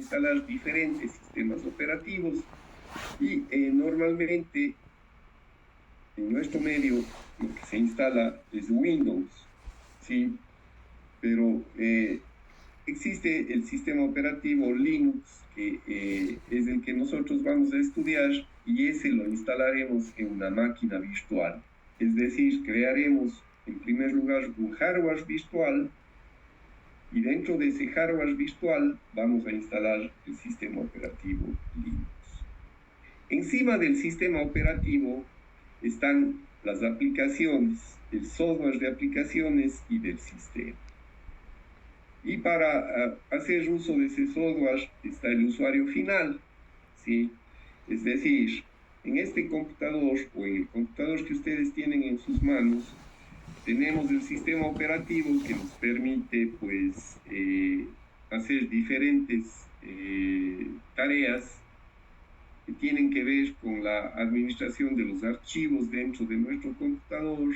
instalar diferentes sistemas operativos y normalmente en nuestro medio lo que se instala es Windows, ¿sí? Pero existe el sistema operativo Linux, que es el que nosotros vamos a estudiar, y ese lo instalaremos en una máquina virtual. Es decir, crearemos en primer lugar un hardware virtual y dentro de ese hardware virtual vamos a instalar el sistema operativo Linux. Encima del sistema operativo están las aplicaciones, el software de aplicaciones y del sistema. Y para hacer uso de ese software está el usuario final, ¿sí? Es decir, en este computador o en el computador que ustedes tienen en sus manos, tenemos el sistema operativo que nos permite pues hacer diferentes tareas que tienen que ver con la administración de los archivos dentro de nuestro computador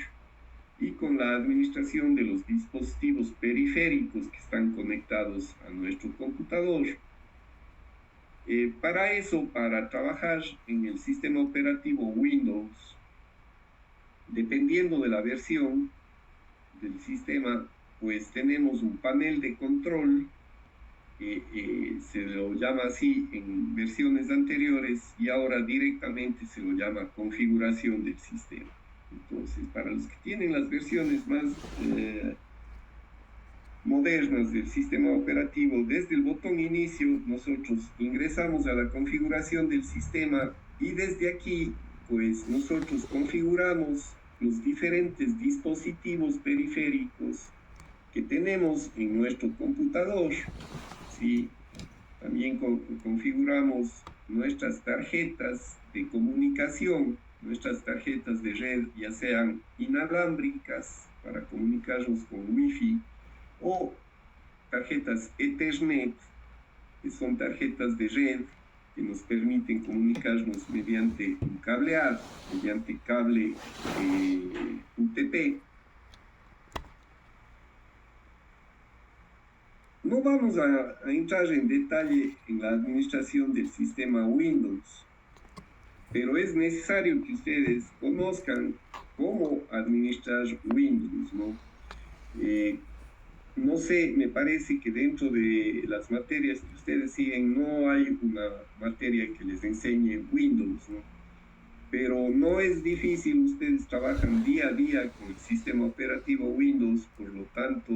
y con la administración de los dispositivos periféricos que están conectados a nuestro computador. Para eso, para trabajar en el sistema operativo Windows, dependiendo de la versión del sistema, pues tenemos un panel de control, se lo llama así en versiones anteriores y ahora directamente se lo llama configuración del sistema. Entonces, para los que tienen las versiones más modernas del sistema operativo, desde el botón inicio nosotros ingresamos a la configuración del sistema y desde aquí pues nosotros configuramos los diferentes dispositivos periféricos que tenemos en nuestro computador, ¿sí? También configuramos nuestras tarjetas de comunicación, nuestras tarjetas de red, ya sean inalámbricas para comunicarnos con Wi-Fi o tarjetas Ethernet, que son tarjetas de red que nos permiten comunicarnos mediante un cableado, mediante cable UTP. No vamos a entrar en detalle en la administración del sistema Windows, pero es necesario que ustedes conozcan cómo administrar Windows, ¿no? No sé, me parece que dentro de las materias que ustedes siguen no hay una materia que les enseñe Windows, ¿no? Pero no es difícil, ustedes trabajan día a día con el sistema operativo Windows, por lo tanto,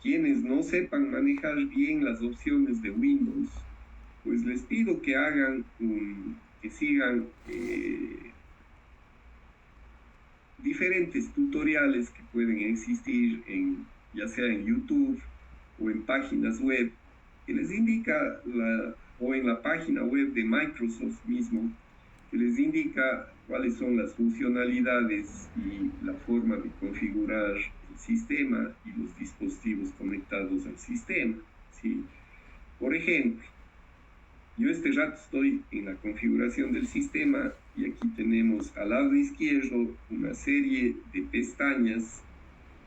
quienes no sepan manejar bien las opciones de Windows, pues les pido que que sigan diferentes tutoriales que pueden existir ya sea en YouTube o en páginas web, que les indica, o en la página web de Microsoft mismo, que les indica cuáles son las funcionalidades y la forma de configurar el sistema y los dispositivos conectados al sistema, ¿sí? Por ejemplo, yo este rato estoy en la configuración del sistema y aquí tenemos al lado izquierdo una serie de pestañas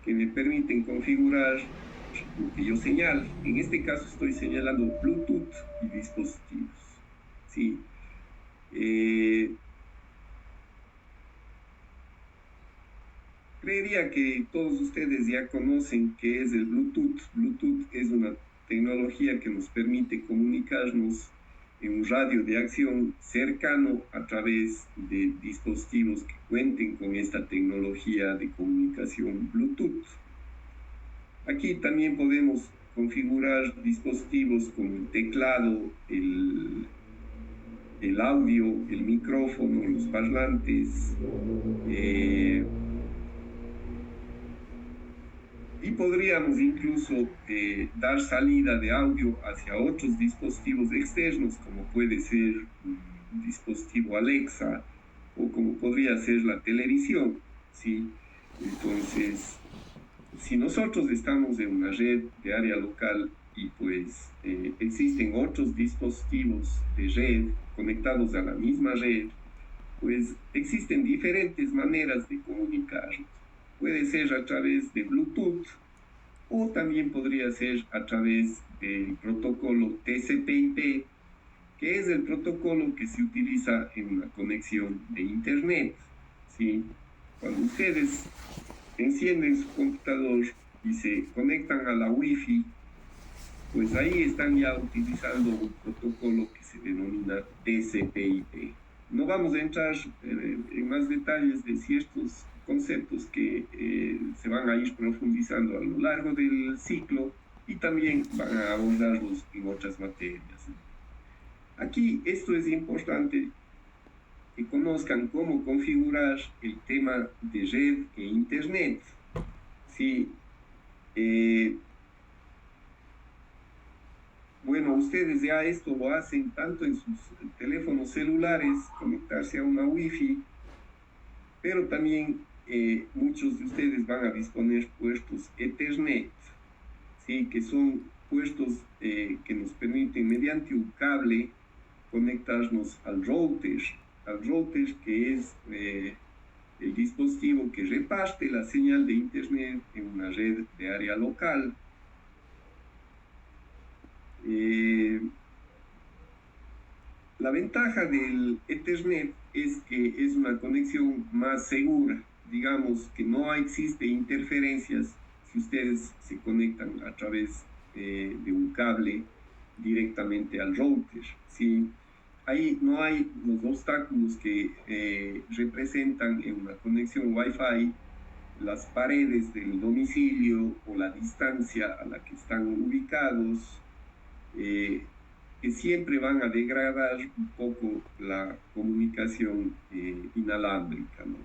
que me permiten configurar lo que yo señalo. En este caso estoy señalando Bluetooth y dispositivos, ¿sí? Creería que todos ustedes ya conocen qué es el Bluetooth. Bluetooth es una tecnología que nos permite comunicarnos en un radio de acción cercano a través de dispositivos que cuenten con esta tecnología de comunicación Bluetooth. Aquí también podemos configurar dispositivos como el teclado, el audio, el micrófono, los parlantes, y podríamos incluso dar salida de audio hacia otros dispositivos externos, como puede ser un dispositivo Alexa o como podría ser la televisión, ¿sí? Entonces, si nosotros estamos en una red de área local y pues existen otros dispositivos de red conectados a la misma red, pues existen diferentes maneras de comunicarnos. Puede ser a través de Bluetooth o también podría ser a través del protocolo TCP/IP, que es el protocolo que se utiliza en una conexión de Internet, ¿sí? Cuando ustedes encienden su computador y se conectan a la Wi-Fi, pues ahí están ya utilizando un protocolo que se denomina TCP/IP. No vamos a entrar en más detalles de ciertos conceptos que se van a ir profundizando a lo largo del ciclo y también van a abordarlos en otras materias. Aquí esto es importante que conozcan cómo configurar el tema de red e internet. Sí, bueno, ustedes ya esto lo hacen tanto en sus teléfonos celulares, conectarse a una Wi-Fi, pero también muchos de ustedes van a disponer puertos Ethernet, ¿sí? Que son puertos que nos permiten mediante un cable conectarnos al router que es el dispositivo que reparte la señal de Internet en una red de área local. La ventaja del Ethernet es que es una conexión más segura. Digamos que no existe interferencias si ustedes se conectan a través de un cable directamente al router, ¿sí? Ahí no hay los obstáculos que representan en una conexión Wi-Fi las paredes del domicilio o la distancia a la que están ubicados, que siempre van a degradar un poco la comunicación inalámbrica, ¿no?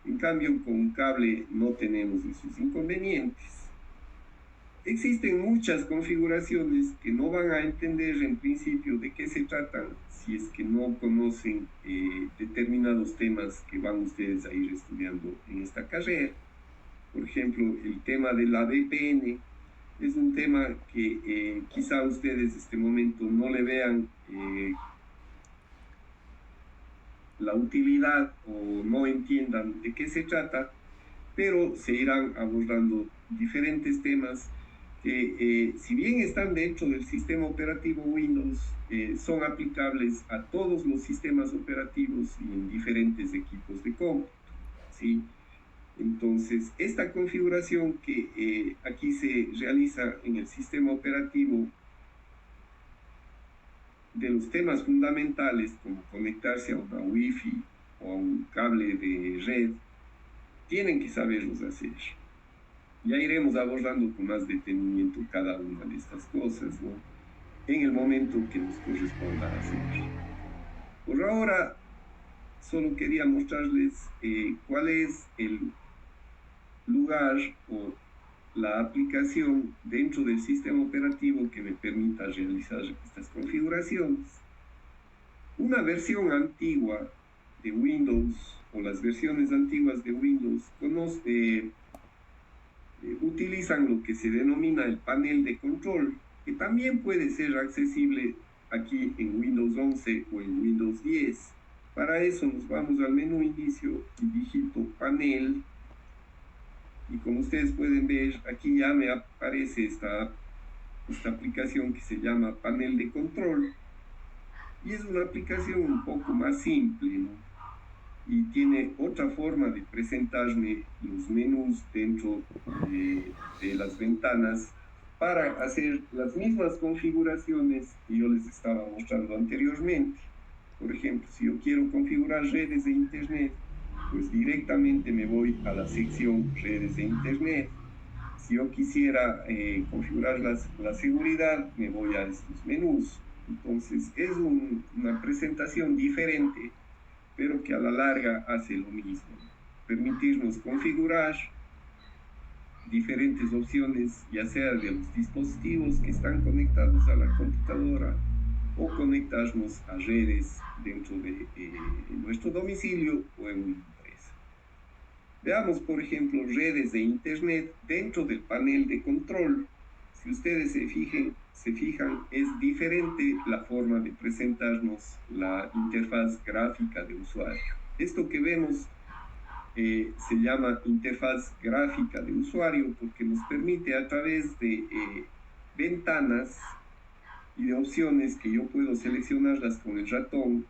En cambio, con un cable no tenemos esos inconvenientes. Existen muchas configuraciones que no van a entender en principio de qué se tratan si es que no conocen determinados temas que van ustedes a ir estudiando en esta carrera. Por ejemplo, el tema de la VPN es un tema que quizá ustedes en este momento no le vean la utilidad o no entiendan de qué se trata, pero se irán abordando diferentes temas que si bien están dentro del sistema operativo Windows, son aplicables a todos los sistemas operativos y en diferentes equipos de cómputo, ¿sí? Entonces, esta configuración que aquí se realiza en el sistema operativo de los temas fundamentales, como conectarse a una Wi-Fi o a un cable de red, tienen que saberlos hacer. Ya iremos abordando con más detenimiento cada una de estas cosas, ¿no? En el momento que nos corresponda hacer. Por ahora, solo quería mostrarles cuál es el lugar o la aplicación dentro del sistema operativo que me permita realizar estas configuraciones. Una versión antigua de Windows o las versiones antiguas de Windows utilizan lo que se denomina el panel de control, que también puede ser accesible aquí en Windows 11 o en Windows 10. Para eso nos vamos al menú inicio y digito panel. Y como ustedes pueden ver, aquí ya me aparece esta aplicación que se llama panel de control. Y es una aplicación un poco más simple, ¿no? Y tiene otra forma de presentarme los menús dentro de las ventanas para hacer las mismas configuraciones que yo les estaba mostrando anteriormente. Por ejemplo, si yo quiero configurar redes de Internet, pues directamente me voy a la sección redes de Internet. Si yo quisiera configurar la seguridad, me voy a estos menús. Entonces es una presentación diferente, pero que a la larga hace lo mismo. Permitirnos configurar diferentes opciones, ya sea de los dispositivos que están conectados a la computadora o conectarnos a redes dentro de nuestro domicilio o en una empresa. Veamos, por ejemplo, redes de Internet dentro del panel de control. Si ustedes se fijan, es diferente la forma de presentarnos la interfaz gráfica de usuario. Esto que vemos se llama interfaz gráfica de usuario porque nos permite a través de ventanas y de opciones que yo puedo seleccionarlas con el ratón,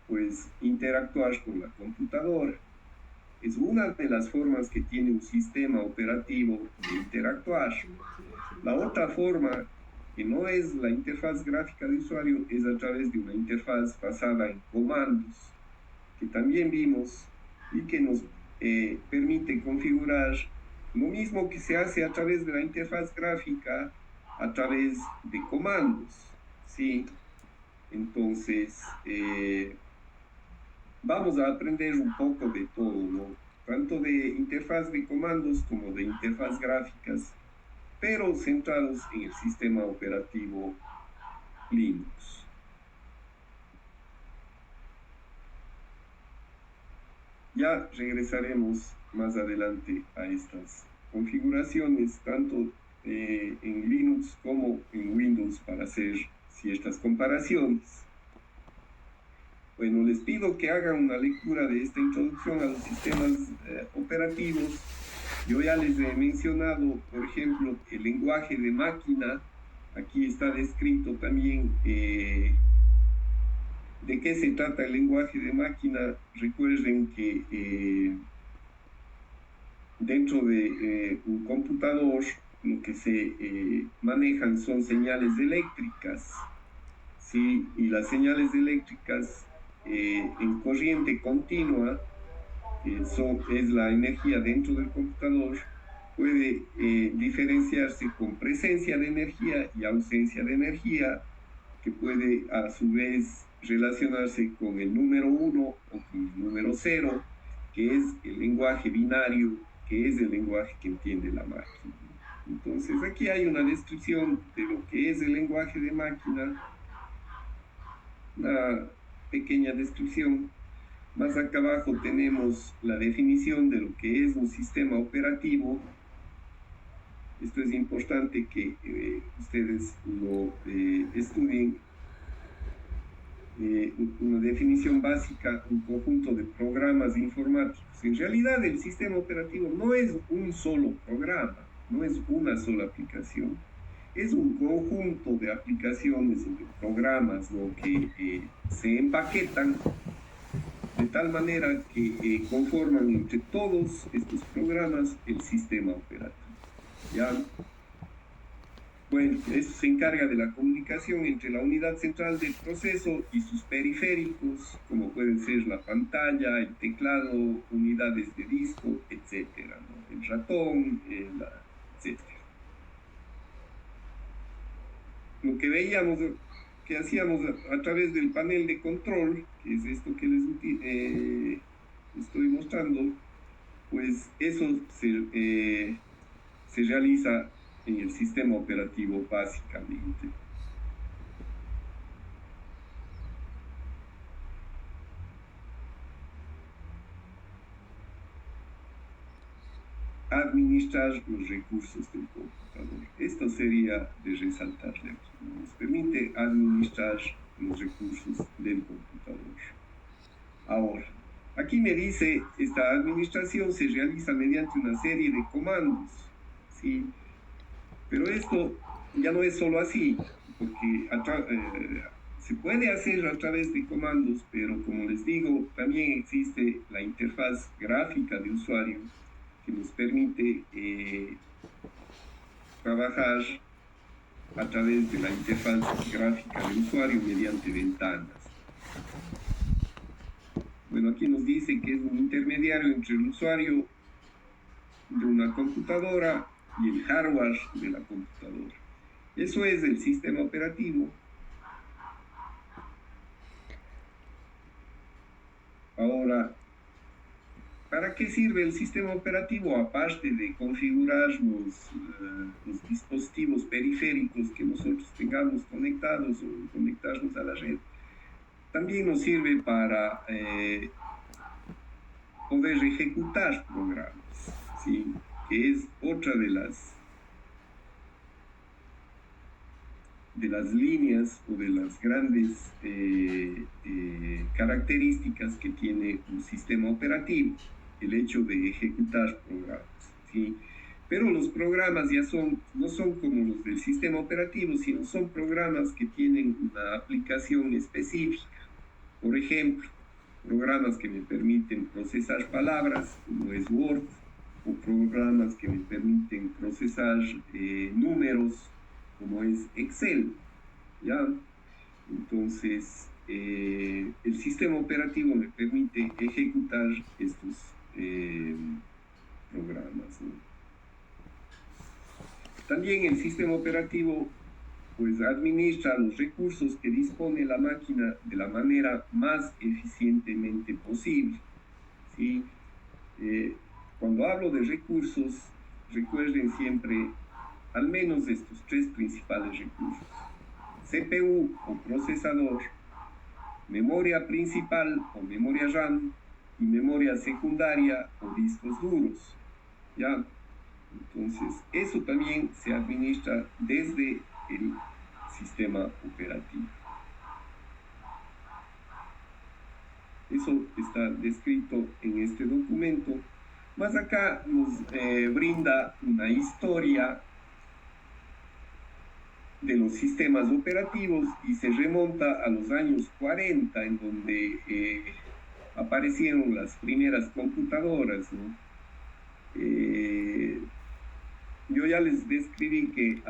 pues interactuar con la computadora. Es una de las formas que tiene un sistema operativo de interactuar. La otra forma, que no es la interfaz gráfica de usuario, es a través de una interfaz basada en comandos, que también vimos y que nos permite configurar lo mismo que se hace a través de la interfaz gráfica, a través de comandos, ¿sí? Entonces, vamos a aprender un poco de todo, ¿no? Tanto de interfaz de comandos como de interfaz gráficas, pero centrados en el sistema operativo Linux. Ya regresaremos más adelante a estas configuraciones, tanto en Linux como en Windows, para hacer ciertas comparaciones. Bueno, les pido que hagan una lectura de esta introducción a los sistemas operativos. Yo ya les he mencionado, por ejemplo, el lenguaje de máquina. Aquí está descrito también de qué se trata el lenguaje de máquina. Recuerden que dentro de un computador lo que se manejan son señales eléctricas, ¿sí? Y las señales eléctricas en corriente continua, es la energía dentro del computador, puede diferenciarse con presencia de energía y ausencia de energía, que puede a su vez relacionarse con el número 1 o con el número 0, que es el lenguaje binario, que es el lenguaje que entiende la máquina. Entonces aquí hay una descripción de lo que es el lenguaje de máquina, una pequeña descripción. Más acá abajo tenemos la definición de lo que es un sistema operativo. Esto es importante que ustedes lo estudien. Una definición básica, un conjunto de programas informáticos. En realidad el sistema operativo no es un solo programa, no es una sola aplicación. Es un conjunto de aplicaciones o de programas, ¿no?, que se empaquetan de tal manera que conforman entre todos estos programas el sistema operativo. ¿Ya? Bueno, eso se encarga de la comunicación entre la unidad central del proceso y sus periféricos, como pueden ser la pantalla, el teclado, unidades de disco, etcétera, ¿no? El ratón, etcétera. Lo que veíamos, que hacíamos a través del panel de control, que es esto que les estoy mostrando, pues eso se realiza en el sistema operativo básicamente. Administrar los recursos del computador. Esto sería de resaltarle aquí. Nos permite administrar los recursos del computador. Ahora, aquí me dice, esta administración se realiza mediante una serie de comandos, ¿sí? Pero esto ya no es solo así, porque se puede hacer a través de comandos, pero como les digo, también existe la interfaz gráfica de usuario que nos permite trabajar a través de la interfaz gráfica de usuario mediante ventanas. Bueno, aquí nos dice que es un intermediario entre el usuario de una computadora y el hardware de la computadora. Eso es el sistema operativo. Ahora, ¿para qué sirve el sistema operativo? Aparte de configurar los dispositivos periféricos que nosotros tengamos conectados o conectarnos a la red, también nos sirve para poder ejecutar programas, ¿sí? Que es otra de las líneas o de las grandes características que tiene un sistema operativo. el hecho de ejecutar programas, ¿sí? Pero los programas ya no son como los del sistema operativo, sino son programas que tienen una aplicación específica. Por ejemplo, programas que me permiten procesar palabras, como es Word, o programas que me permiten procesar números, como es Excel, ¿ya? Entonces, el sistema operativo me permite ejecutar estos programas, ¿no? También el sistema operativo pues administra los recursos que dispone la máquina de la manera más eficientemente posible, ¿sí? Cuando hablo de recursos, recuerden siempre al menos estos tres principales recursos: CPU o procesador, memoria principal o memoria RAM y memoria secundaria o discos duros, ¿ya? Entonces, eso también se administra desde el sistema operativo. Eso está descrito en este documento. Más acá nos brinda una historia de los sistemas operativos y se remonta a los años 40, en donde aparecieron las primeras computadoras, ¿no? Yo ya les describí que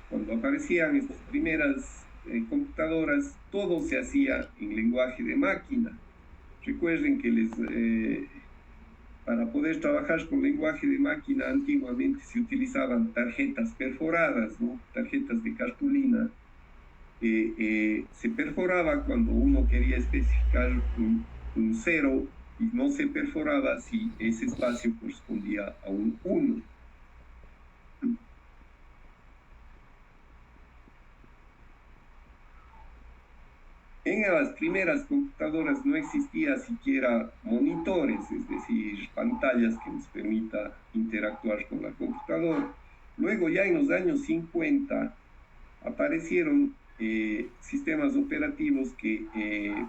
cuando aparecían estas primeras computadoras, todo se hacía en lenguaje de máquina. Recuerden que para poder trabajar con lenguaje de máquina antiguamente se utilizaban tarjetas perforadas, ¿no? Tarjetas de cartulina. Se perforaba cuando uno quería especificar un 0 y no se perforaba si ese espacio correspondía a un 1. En las primeras computadoras no existía siquiera monitores, es decir, pantallas que nos permita interactuar con la computadora. Luego, ya en los años 50, aparecieron sistemas operativos que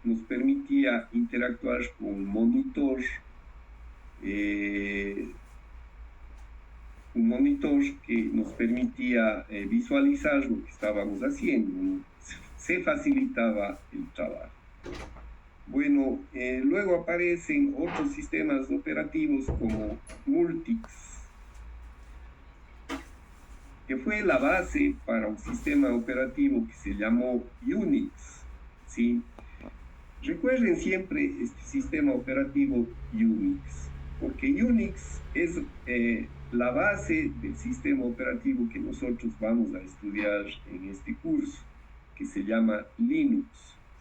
nos permitía interactuar con un monitor que nos permitía visualizar lo que estábamos haciendo, ¿no? Se facilitaba el trabajo. Bueno, luego aparecen otros sistemas operativos como Multics, que fue la base para un sistema operativo que se llamó Unix, ¿sí? Recuerden siempre este sistema operativo Unix, porque Unix es la base del sistema operativo que nosotros vamos a estudiar en este curso, que se llama Linux,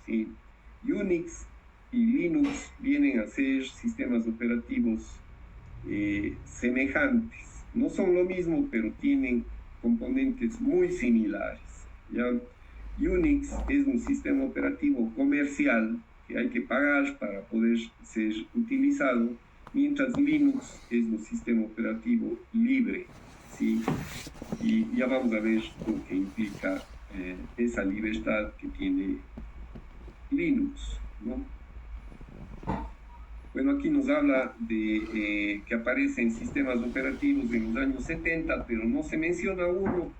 ¿sí? Unix y Linux vienen a ser sistemas operativos semejantes. No son lo mismo, pero tienen componentes muy similares, ¿ya? Unix es un sistema operativo comercial que hay que pagar para poder ser utilizado, mientras Linux es un sistema operativo libre, ¿sí? Y ya vamos a ver lo que implica esa libertad que tiene Linux, ¿no? Bueno, aquí nos habla de que aparecen sistemas operativos en los años 70, pero no se menciona uno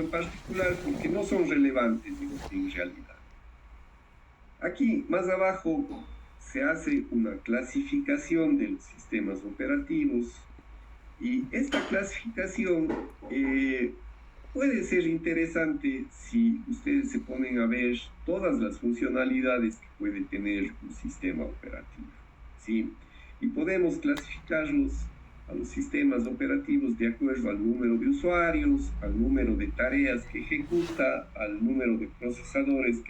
en particular porque no son relevantes en realidad. Aquí, más abajo, se hace una clasificación de los sistemas operativos y esta clasificación puede ser interesante si ustedes se ponen a ver todas las funcionalidades que puede tener un sistema operativo, ¿sí? Y podemos clasificarlos a los sistemas operativos de acuerdo al número de usuarios, al número de tareas que ejecuta, al número de procesadores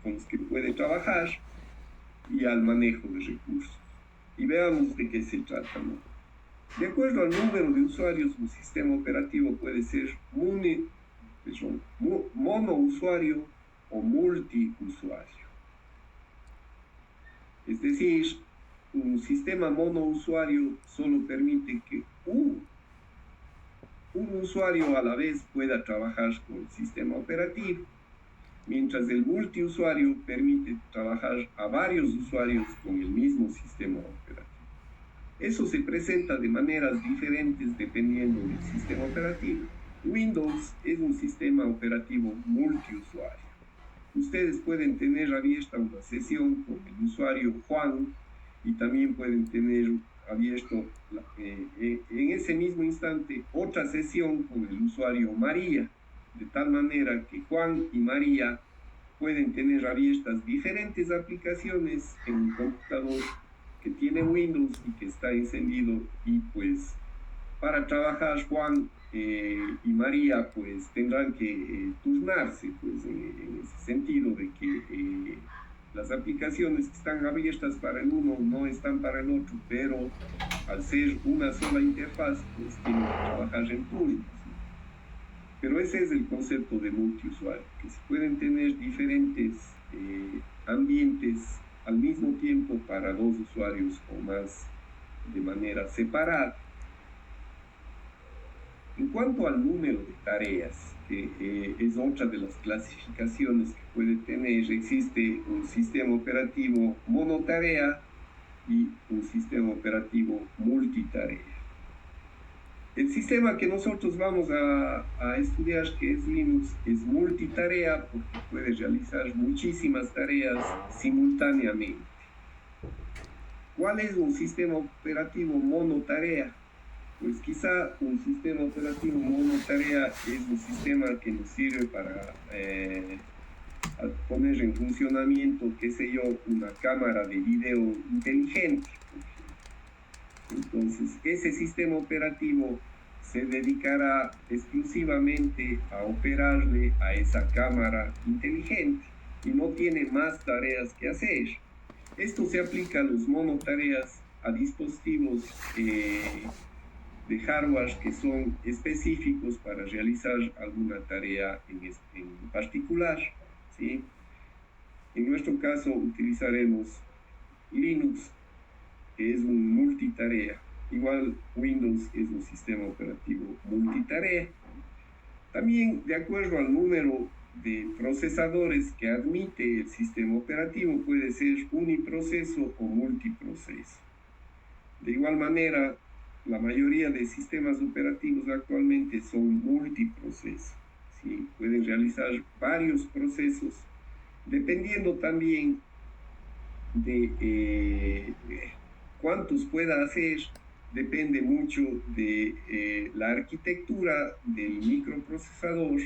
con los que puede trabajar y al manejo de recursos. Y veamos de qué se trata, ¿no? De acuerdo al número de usuarios, un sistema operativo puede ser monousuario o multiusuario. Es decir, un sistema monousuario solo permite que un usuario a la vez pueda trabajar con el sistema operativo. mientras el multiusuario permite trabajar a varios usuarios con el mismo sistema operativo. Eso se presenta de maneras diferentes dependiendo del sistema operativo. Windows es un sistema operativo multiusuario. Ustedes pueden tener abierta una sesión con el usuario Juan y también pueden tener abierto en ese mismo instante otra sesión con el usuario María, de tal manera que Juan y María pueden tener abiertas diferentes aplicaciones en un computador que tiene Windows y que está encendido, y pues para trabajar Juan y María pues tendrán que turnarse pues en ese sentido de que las aplicaciones que están abiertas para el uno no están para el otro, pero al ser una sola interfaz pues tienen que trabajar en turnos. Pero ese es el concepto de multiusuario, que se pueden tener diferentes ambientes al mismo tiempo para dos usuarios o más de manera separada. En cuanto al número de tareas, que es otra de las clasificaciones que puede tener, existe un sistema operativo monotarea y un sistema operativo multitarea. El sistema que nosotros vamos a estudiar, que es Linux, es multitarea porque puede realizar muchísimas tareas simultáneamente. ¿Cuál es un sistema operativo monotarea? Pues quizá un sistema operativo monotarea es un sistema que nos sirve para poner en funcionamiento, qué sé yo, una cámara de video inteligente. Entonces, ese sistema operativo se dedicará exclusivamente a operarle a esa cámara inteligente y no tiene más tareas que hacer. Esto se aplica a los monotareas a dispositivos de hardware que son específicos para realizar alguna tarea en particular, ¿sí? En nuestro caso utilizaremos Linux, que es un multitarea. Igual Windows es un sistema operativo multitarea. También, de acuerdo al número de procesadores que admite el sistema operativo, puede ser uniproceso o multiproceso. De igual manera, la mayoría de sistemas operativos actualmente son multiproceso, ¿sí? Pueden realizar varios procesos, dependiendo también de cuántos pueda hacer, depende mucho de la arquitectura del microprocesador,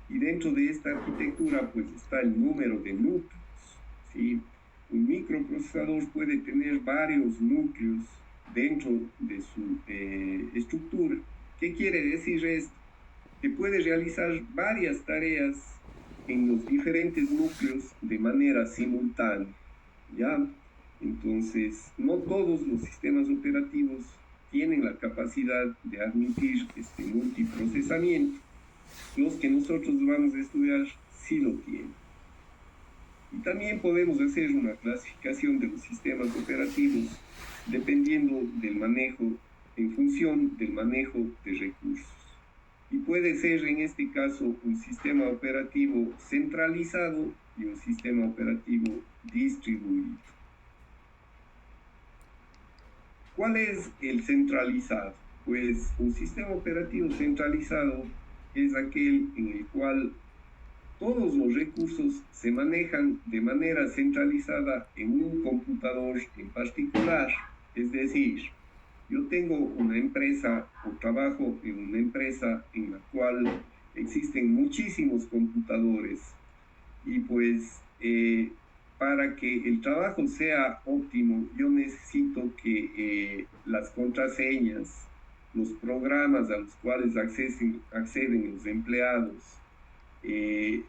y dentro de esta arquitectura pues está el número de núcleos, ¿sí? Un microprocesador puede tener varios núcleos dentro de su estructura. ¿Qué quiere decir esto? Que puede realizar varias tareas en los diferentes núcleos de manera simultánea, ¿ya? Entonces, no todos los sistemas operativos tienen la capacidad de admitir este multiprocesamiento. Los que nosotros vamos a estudiar sí lo tienen. Y también podemos hacer una clasificación de los sistemas operativos dependiendo del manejo, en función del manejo de recursos. Y puede ser en este caso un sistema operativo centralizado y un sistema operativo distribuido. ¿Cuál es el centralizado? Pues un sistema operativo centralizado es aquel en el cual todos los recursos se manejan de manera centralizada en un computador en particular. Es decir, yo tengo una empresa o trabajo en una empresa en la cual existen muchísimos computadores y pues para que el trabajo sea óptimo yo necesito que las contraseñas, los programas a los cuales acceden los empleados,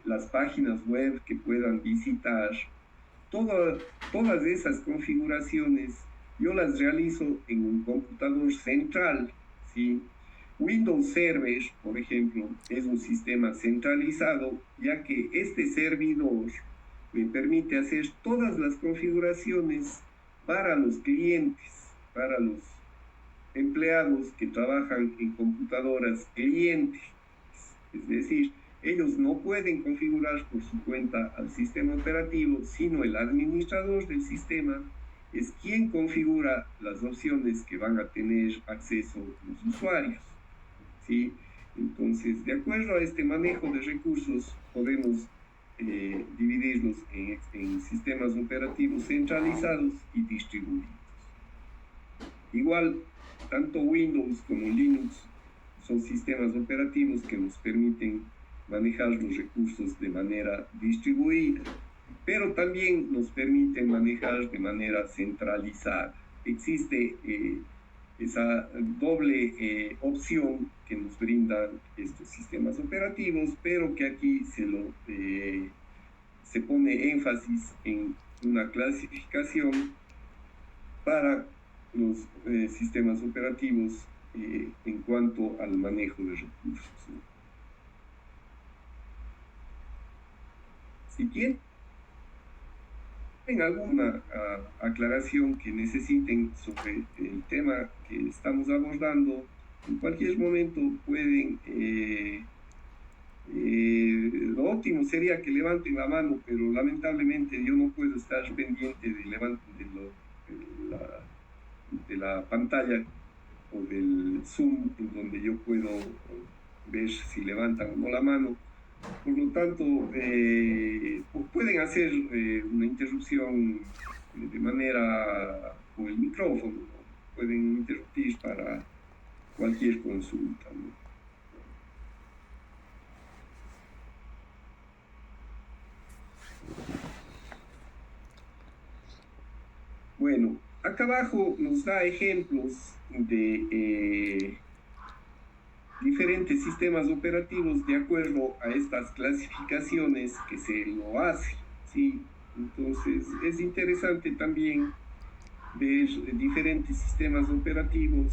las páginas web que puedan visitar, todas esas configuraciones yo las realizo en un computador central, ¿sí? Windows Server, por ejemplo, es un sistema centralizado, ya que este servidor me permite hacer todas las configuraciones para los clientes, para los empleados que trabajan en computadoras clientes. Es decir, Ellos no pueden configurar por su cuenta al sistema operativo, sino el administrador del sistema es quien configura las opciones que van a tener acceso los usuarios, ¿sí? Entonces, de acuerdo a este manejo de recursos, podemos dividirlos en sistemas operativos centralizados y distribuidos. Igual, tanto Windows como Linux son sistemas operativos que nos permiten manejar los recursos de manera distribuida, pero también nos permiten manejar de manera centralizada. Existe esa doble opción que nos brindan estos sistemas operativos, pero que aquí se pone énfasis en una clasificación para los sistemas operativos en cuanto al manejo de recursos, ¿no? Si tienen alguna aclaración que necesiten sobre el tema que estamos abordando, en cualquier momento pueden, lo óptimo sería que levanten la mano, pero lamentablemente yo no puedo estar pendiente de la pantalla o del Zoom, en donde yo puedo ver si levantan o no la mano. Por lo tanto, pueden hacer una interrupción de manera con el micrófono, ¿no? Pueden interrumpir para cualquier consulta, ¿no? Bueno, acá abajo nos da ejemplos de diferentes sistemas operativos de acuerdo a estas clasificaciones que se lo hacen, ¿sí? Entonces, es interesante también ver diferentes sistemas operativos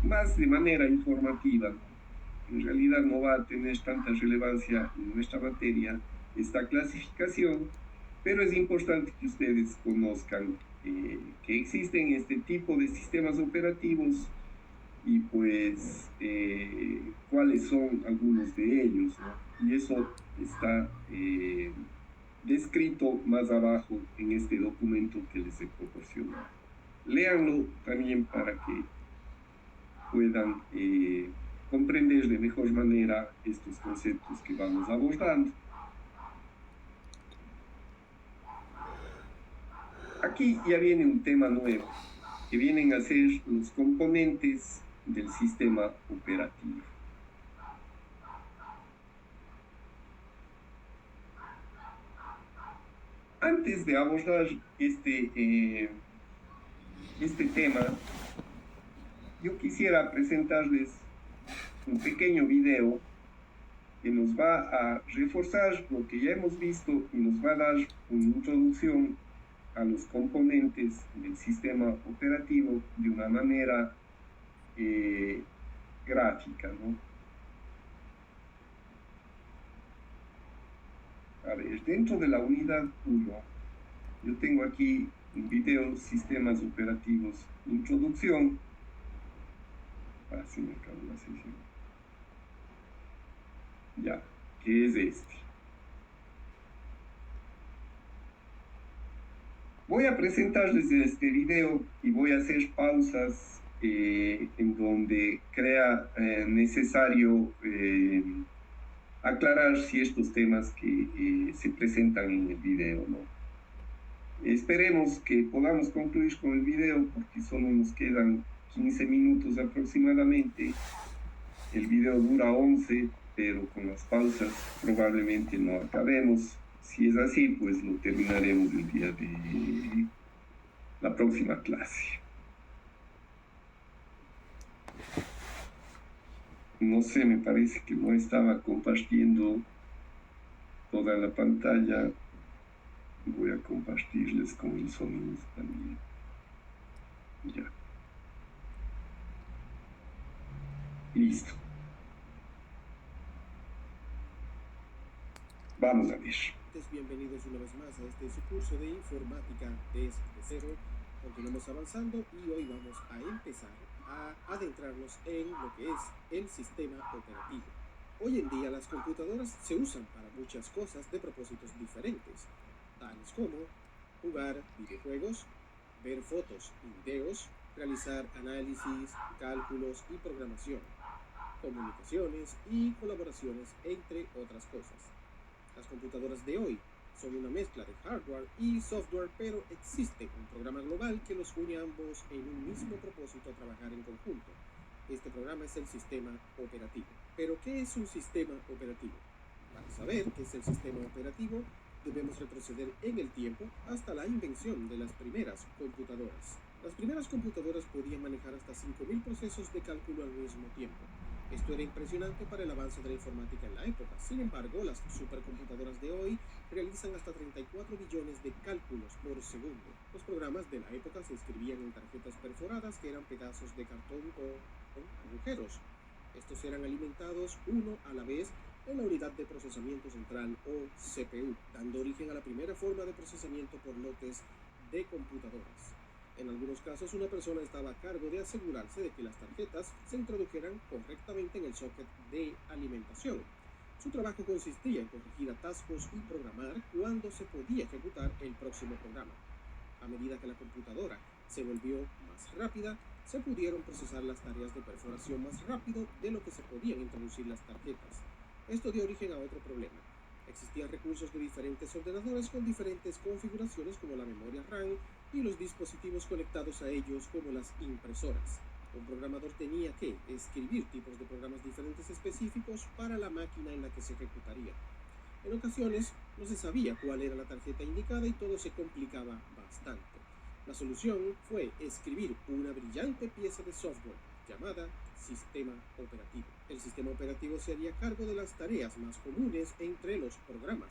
más de manera informativa, ¿no? En realidad no va a tener tanta relevancia en nuestra materia esta clasificación, pero es importante que ustedes conozcan que existen este tipo de sistemas operativos y pues cuáles son algunos de ellos, ¿no? Y eso está descrito más abajo en este documento que les he proporcionado. Léanlo también para que puedan comprender de mejor manera estos conceptos que vamos abordando. Aquí ya viene un tema nuevo, que vienen a ser los componentes del sistema operativo. Antes de abordar este tema, yo quisiera presentarles un pequeño video que nos va a reforzar lo que ya hemos visto y nos va a dar una introducción a los componentes del sistema operativo de una manera gráfica, ¿no? A ver, dentro de la unidad 1, yo tengo aquí un video sistemas operativos introducción. Así me acabo la sesión. Ya, que es este. Voy a presentarles este video y voy a hacer pausas en donde crea necesario aclarar ciertos temas que se presentan en el video, ¿no? Esperemos que podamos concluir con el video porque solo nos quedan 15 minutos aproximadamente. El video dura 11, pero con las pausas probablemente no acabemos. Si es así, pues lo terminaremos el día de la próxima clase. No sé, me parece que no estaba compartiendo toda la pantalla. Voy a compartirles con el sonido también. Ya. Listo. Vamos a ver. Bienvenidos una vez más a este su curso de informática desde cero. Continuamos avanzando y hoy vamos a empezar a adentrarnos en lo que es el sistema operativo. Hoy en día las computadoras se usan para muchas cosas de propósitos diferentes, tales como jugar videojuegos, ver fotos y videos, realizar análisis, cálculos y programación, comunicaciones y colaboraciones, entre otras cosas. Las computadoras de hoy son una mezcla de hardware y software, pero existe un programa global que los une a ambos en un mismo propósito a trabajar en conjunto. Este programa es el sistema operativo. ¿Pero qué es un sistema operativo? Para saber qué es el sistema operativo, debemos retroceder en el tiempo hasta la invención de las primeras computadoras. Las primeras computadoras podían manejar hasta 5.000 procesos de cálculo al mismo tiempo. Esto era impresionante para el avance de la informática en la época. Sin embargo, las supercomputadoras de hoy realizan hasta 34 billones de cálculos por segundo. Los programas de la época se escribían en tarjetas perforadas que eran pedazos de cartón con agujeros. Estos eran alimentados uno a la vez en la unidad de procesamiento central o CPU, dando origen a la primera forma de procesamiento por lotes de computadoras. En algunos casos, una persona estaba a cargo de asegurarse de que las tarjetas se introdujeran correctamente en el socket de alimentación. Su trabajo consistía en corregir atascos y programar cuándo se podía ejecutar el próximo programa. A medida que la computadora se volvió más rápida, se pudieron procesar las tareas de perforación más rápido de lo que se podían introducir las tarjetas. Esto dio origen a otro problema. Existían recursos de diferentes ordenadores con diferentes configuraciones como la memoria RAM y los dispositivos conectados a ellos como las impresoras. Un programador tenía que escribir tipos de programas diferentes específicos para la máquina en la que se ejecutaría. En ocasiones no se sabía cuál era la tarjeta indicada y todo se complicaba bastante. La solución fue escribir una brillante pieza de software llamada sistema operativo. El sistema operativo se haría cargo de las tareas más comunes entre los programas.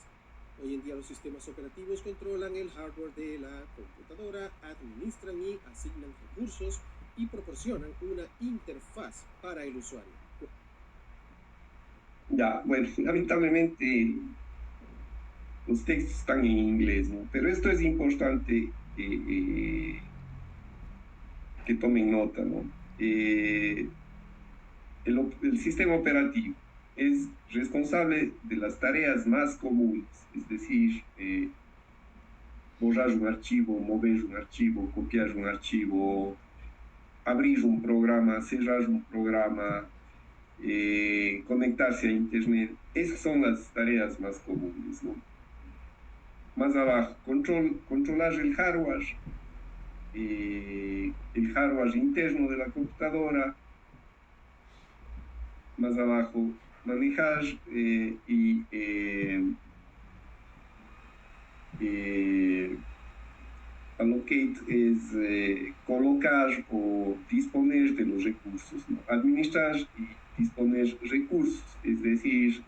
Hoy en día los sistemas operativos controlan el hardware de la computadora, administran y asignan recursos y proporcionan una interfaz para el usuario. Ya, bueno, lamentablemente los textos están en inglés, ¿no? Pero esto es importante que tomen nota, ¿no? El sistema operativo es responsable de las tareas más comunes, es decir, borrar un archivo, mover un archivo, copiar un archivo, abrir un programa, cerrar un programa, conectarse a internet. Esas son las tareas más comunes, ¿no? Más abajo, controlar el hardware interno de la computadora. Más abajo, manejar allocate es colocar o disponer de los recursos, ¿no? Administrar y disponer recursos, es decir,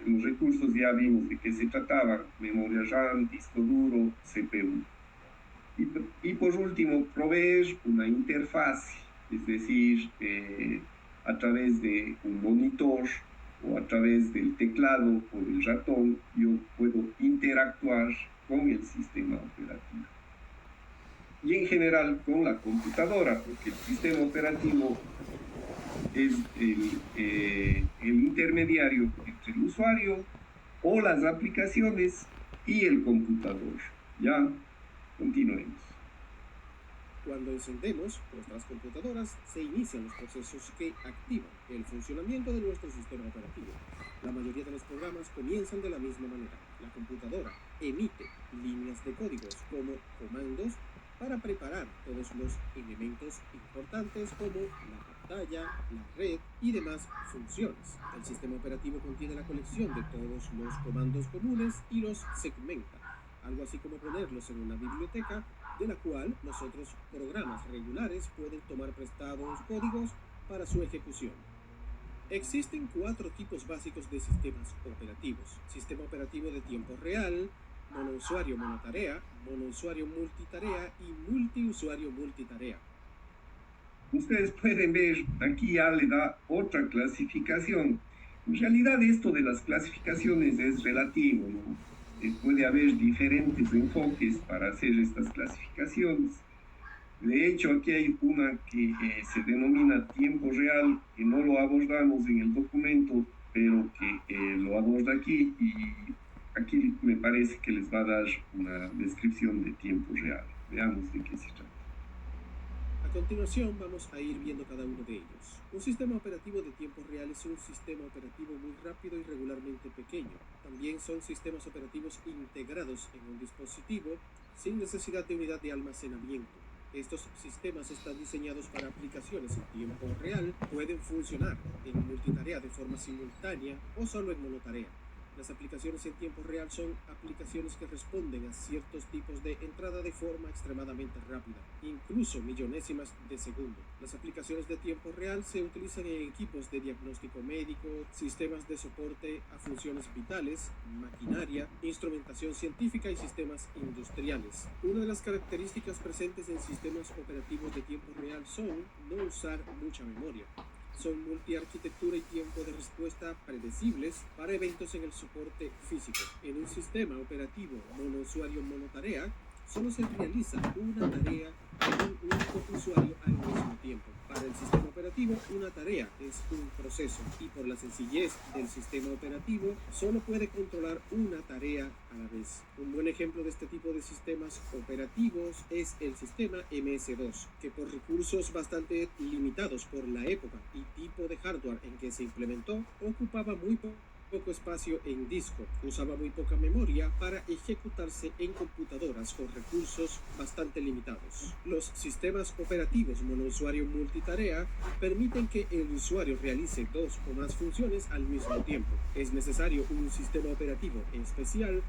los recursos ya vimos de qué se trataban: memoria RAM, disco duro, CPU. Y por último, proveer una interfaz, es decir, a través de un monitor o a través del teclado o del ratón, yo puedo interactuar con el sistema operativo. Y en general con la computadora, porque el sistema operativo es el intermediario entre el usuario o las aplicaciones y el computador. Ya, continuemos. Cuando encendemos nuestras computadoras, se inician los procesos que activan el funcionamiento de nuestro sistema operativo. La mayoría de los programas comienzan de la misma manera. La computadora emite líneas de códigos como comandos para preparar todos los elementos importantes como la pantalla, la red y demás funciones. El sistema operativo contiene la colección de todos los comandos comunes y los segmenta, algo así como ponerlos en una biblioteca de la cual los otros programas regulares pueden tomar prestados códigos para su ejecución. Existen 4 tipos básicos de sistemas operativos: sistema operativo de tiempo real, monousuario monotarea, monousuario multitarea y multiusuario multitarea. Ustedes pueden ver, aquí ya le da otra clasificación. En realidad esto de las clasificaciones es relativo, ¿no? Puede haber diferentes enfoques para hacer estas clasificaciones. De hecho, aquí hay una que se denomina tiempo real, que no lo abordamos en el documento, pero que lo aborda aquí, y aquí me parece que les va a dar una descripción de tiempo real. Veamos de qué se trata. A continuación vamos a ir viendo cada uno de ellos. Un sistema operativo de tiempo real es un sistema operativo muy rápido y regularmente pequeño. También son sistemas operativos integrados en un dispositivo sin necesidad de unidad de almacenamiento. Estos sistemas están diseñados para aplicaciones en tiempo real, pueden funcionar en multitarea de forma simultánea o solo en monotarea. Las aplicaciones en tiempo real son aplicaciones que responden a ciertos tipos de entrada de forma extremadamente rápida, incluso millonésimas de segundo. Las aplicaciones de tiempo real se utilizan en equipos de diagnóstico médico, sistemas de soporte a funciones vitales, maquinaria, instrumentación científica y sistemas industriales. Una de las características presentes en sistemas operativos de tiempo real son no usar mucha memoria. Son multiarquitectura y tiempo de respuesta predecibles para eventos en el soporte físico. En un sistema operativo monousuario monotarea, solo se realiza una tarea en un único usuario al mismo tiempo. Para el sistema operativo, una tarea es un proceso y por la sencillez del sistema operativo, solo puede controlar una tarea a la vez. Un buen ejemplo de este tipo de sistemas operativos es el sistema MS-2, que por recursos bastante limitados por la época y tipo de hardware en que se implementó, ocupaba muy poco espacio en disco, usaba muy poca memoria para ejecutarse en computadoras con recursos bastante limitados. Los sistemas operativos monousuario multitarea permiten que el usuario realice dos o más funciones al mismo tiempo. Es necesario un sistema operativo especial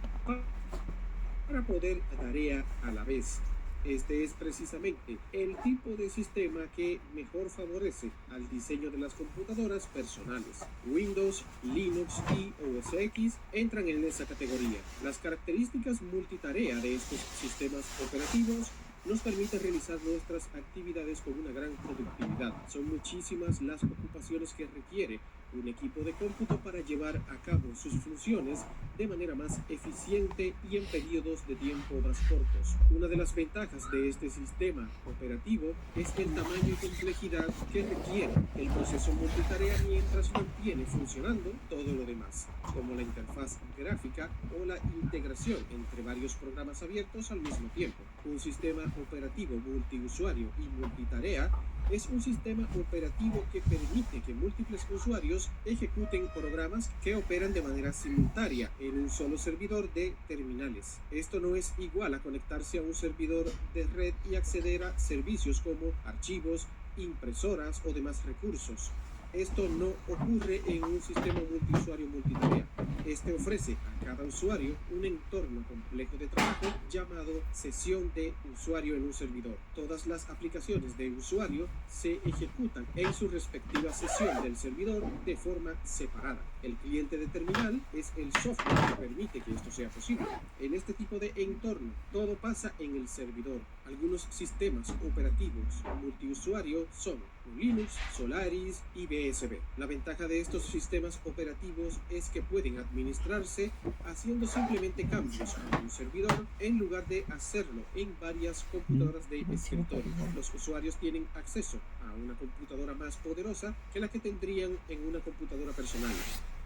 para poder tarea a la vez. Este es precisamente el tipo de sistema que mejor favorece al diseño de las computadoras personales. Windows, Linux y OS X entran en esa categoría. Las características multitarea de estos sistemas operativos nos permite realizar nuestras actividades con una gran productividad. Son muchísimas las ocupaciones que requiere un equipo de cómputo para llevar a cabo sus funciones de manera más eficiente y en periodos de tiempo más cortos. Una de las ventajas de este sistema operativo es el tamaño y complejidad que requiere el proceso multitarea mientras mantiene funcionando todo lo demás, como la interfaz gráfica o la integración entre varios programas abiertos al mismo tiempo. Un sistema operativo multiusuario y multitarea es un sistema operativo que permite que múltiples usuarios ejecuten programas que operan de manera simultánea en un solo servidor de terminales. Esto no es igual a conectarse a un servidor de red y acceder a servicios como archivos, impresoras o demás recursos. Esto no ocurre en un sistema multiusuario multitarea. Este ofrece a cada usuario un entorno complejo de trabajo llamado sesión de usuario en un servidor. Todas las aplicaciones de usuario se ejecutan en su respectiva sesión del servidor de forma separada. El cliente de terminal es el software que permite que esto sea posible. En este tipo de entorno, todo pasa en el servidor. Algunos sistemas operativos multiusuario son Linux, Solaris y BSD. La ventaja de estos sistemas operativos es que pueden administrarse haciendo simplemente cambios a un servidor en lugar de hacerlo en varias computadoras de escritorio. Los usuarios tienen acceso a una computadora más poderosa que la que tendrían en una computadora personal.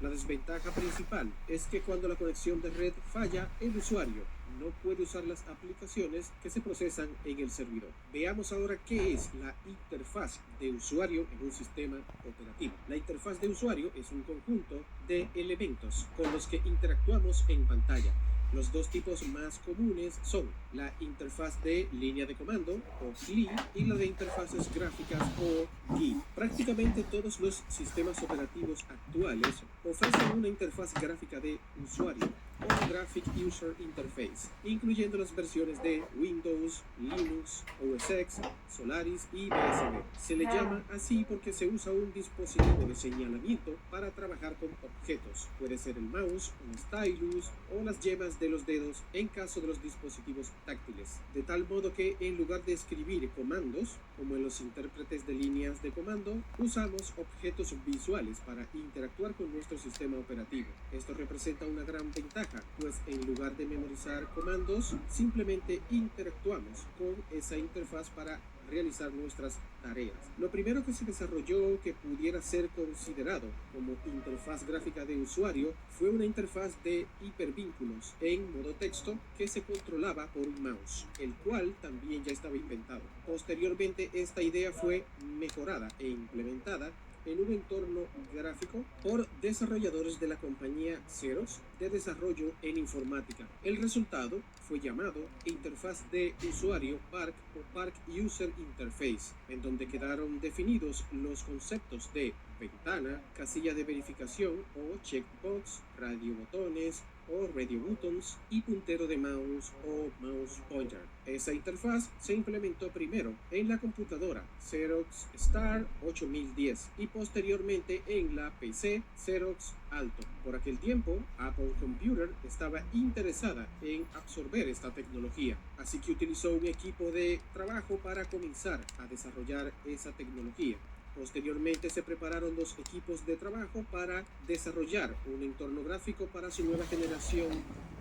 La desventaja principal es que cuando la conexión de red falla, el usuario no puede usar las aplicaciones que se procesan en el servidor. Veamos ahora qué es la interfaz de usuario en un sistema operativo. La interfaz de usuario es un conjunto de elementos con los que interactuamos en pantalla. Los dos tipos más comunes son la interfaz de línea de comando o GLI y la de interfaces gráficas o GUI. Prácticamente todos los sistemas operativos actuales ofrecen una interfaz gráfica de usuario o Graphic User Interface, incluyendo las versiones de Windows, Linux, OS X, Solaris y BSD. Se le llama así porque se usa un dispositivo de señalamiento para trabajar con objetos. Puede ser el mouse, un stylus o las yemas de los dedos en caso de los dispositivos táctiles. De tal modo que en lugar de escribir comandos, como en los intérpretes de líneas de comando, usamos objetos visuales para interactuar con nuestro sistema operativo. Esto representa una gran ventaja, pues en lugar de memorizar comandos, simplemente interactuamos con esa interfaz para realizar nuestras tareas. Lo primero que se desarrolló que pudiera ser considerado como interfaz gráfica de usuario fue una interfaz de hipervínculos en modo texto que se controlaba por un mouse, el cual también ya estaba inventado. Posteriormente, esta idea fue mejorada e implementada en un entorno gráfico por desarrolladores de la compañía Xerox de desarrollo en informática. El resultado fue llamado Interfaz de Usuario PARC o PARC User Interface, en donde quedaron definidos los conceptos de ventana, casilla de verificación o checkbox, radiobotones o radio buttons y puntero de mouse o mouse pointer. Esa interfaz se implementó primero en la computadora Xerox Star 8010 y posteriormente en la PC Xerox Alto. Por aquel tiempo, Apple Computer estaba interesada en absorber esta tecnología, así que utilizó un equipo de trabajo para comenzar a desarrollar esa tecnología. Posteriormente se prepararon los equipos de trabajo para desarrollar un entorno gráfico para su nueva generación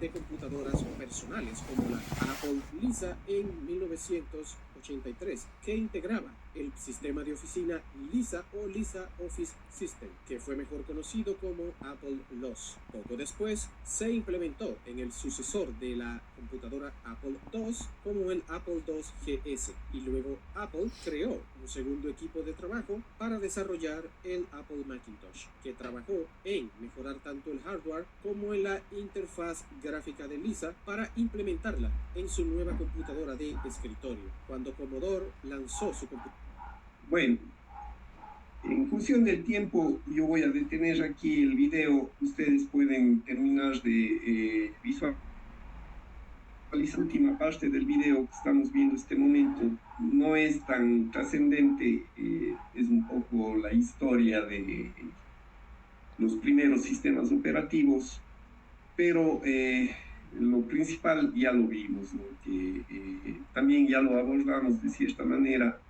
de computadoras personales, como la Apple Lisa en 1983, que integraba el sistema de oficina Lisa o Lisa Office System, que fue mejor conocido como Apple LOS. Poco después se implementó en el sucesor de la computadora Apple II como el Apple II GS, y luego Apple creó un segundo equipo de trabajo para desarrollar el Apple Macintosh, que trabajó en mejorar tanto el hardware como en la interfaz gráfica de Lisa para implementarla en su nueva computadora de escritorio, cuando Commodore lanzó su computadora. Bueno, en función del tiempo, yo voy a detener aquí el video. Ustedes pueden terminar de visualizar la última parte del video que estamos viendo en este momento. No es tan trascendente, es un poco la historia de los primeros sistemas operativos, pero lo principal ya lo vimos, ¿no? Que también ya lo abordamos de cierta manera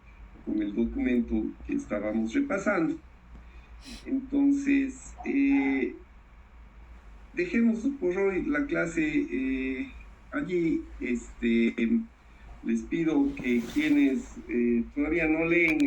con el documento que estábamos repasando. Entonces, dejemos por hoy la clase allí. Les pido que quienes todavía no leen